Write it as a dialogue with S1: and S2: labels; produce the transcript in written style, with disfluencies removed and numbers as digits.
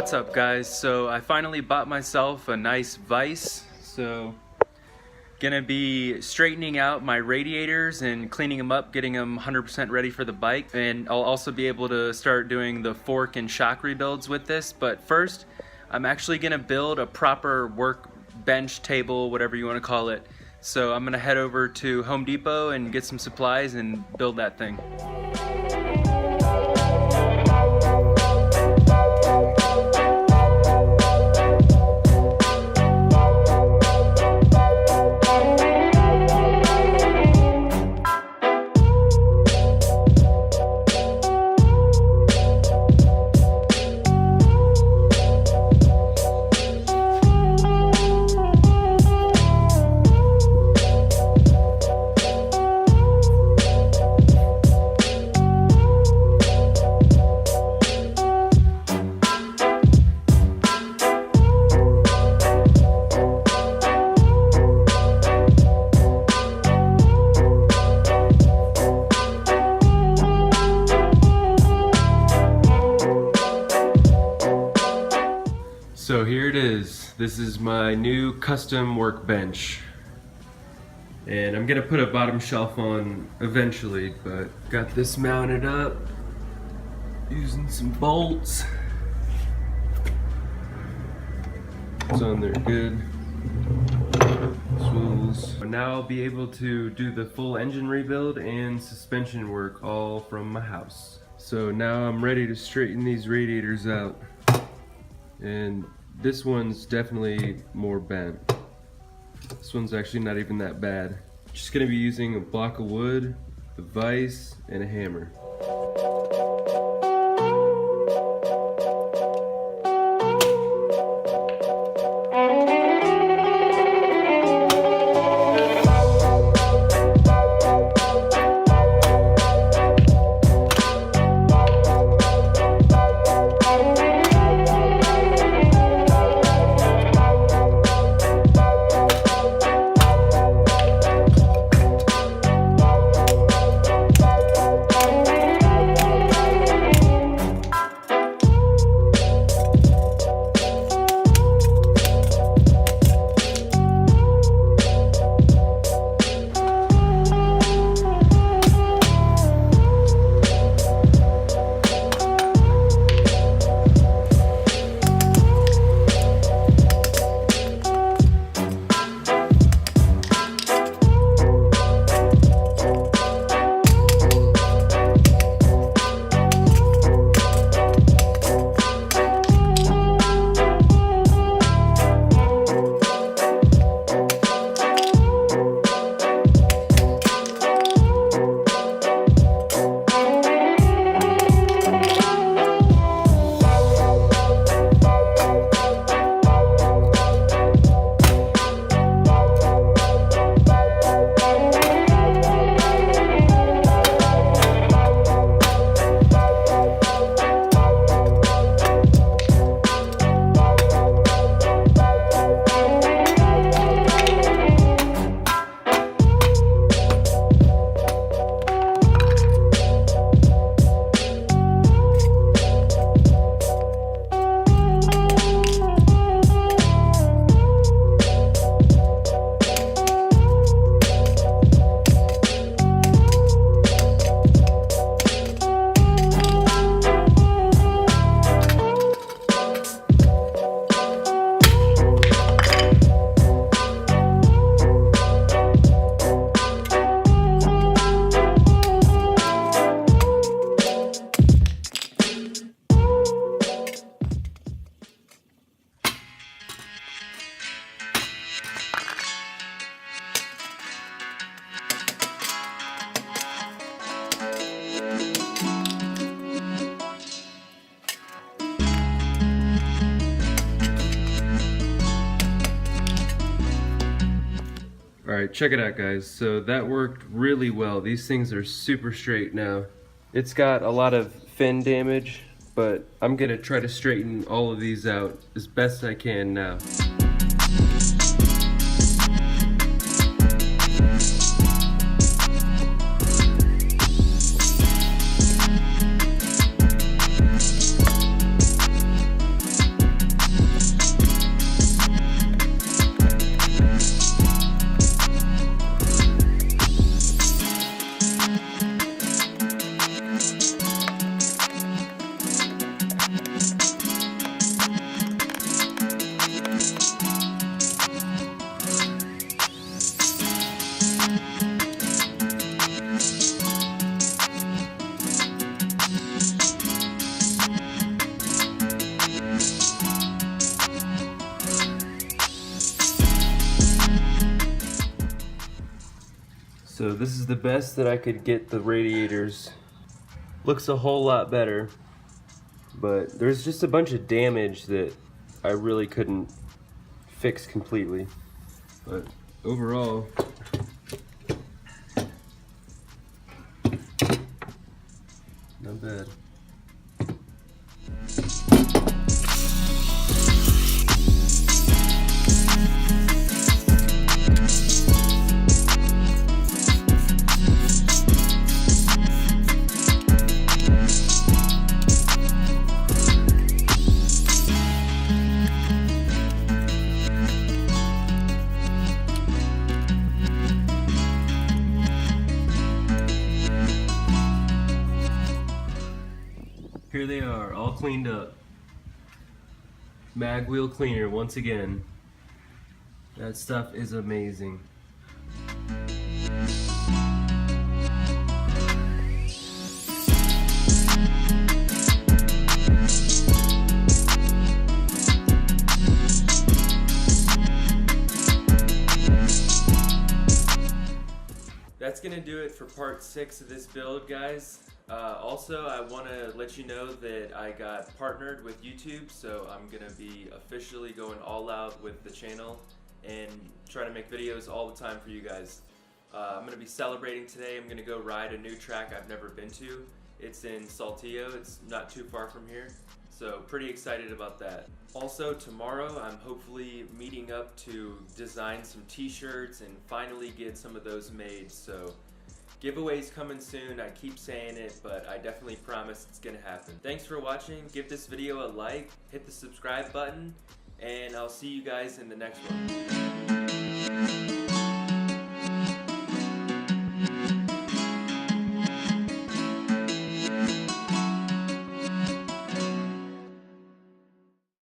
S1: What's up guys? So I finally bought myself a nice vise. So gonna be straightening out my radiators and cleaning them up, getting them 100% ready for the bike. And I'll also be able to start doing the fork and shock rebuilds with this. But first, I'm actually gonna build a proper workbench table, whatever you wanna call it. So I'm gonna head over to Home Depot and get some supplies and build that thing. So here it is. This is my new custom workbench. And I'm gonna put a bottom shelf on eventually, but got this mounted up using some bolts. It's on there good. Swivels. Now I'll be able to do the full engine rebuild and suspension work all from my house. So now I'm ready to straighten these radiators out. And this one's definitely more bent. This one's actually not even that bad. Just gonna be using a block of wood, a vise, and a hammer. Alright, check it out guys. So that worked really well. These things are super straight now. It's got a lot of fin damage, but I'm gonna try to straighten all of these out as best I can now. So this is the best that I could get the radiators. Looks a whole lot better, but there's just a bunch of damage that I really couldn't fix completely. But overall, not bad. Here they are, all cleaned up. Mag wheel cleaner once again. That stuff is amazing. That's gonna do it for part 6 of this build, guys. Also, I want to let you know that I got partnered with YouTube, so I'm going to be officially going all out with the channel and trying to make videos all the time for you guys. I'm going to be celebrating today. I'm going to go ride a new track I've never been to. It's in Saltillo. It's not too far from here, so pretty excited about that. Also, tomorrow I'm hopefully meeting up to design some t-shirts and finally get some of those made. So giveaways coming soon. I keep saying it, but I definitely promise it's gonna happen. Thanks for watching. Give this video a like, hit the subscribe button, and I'll see you guys in the next one.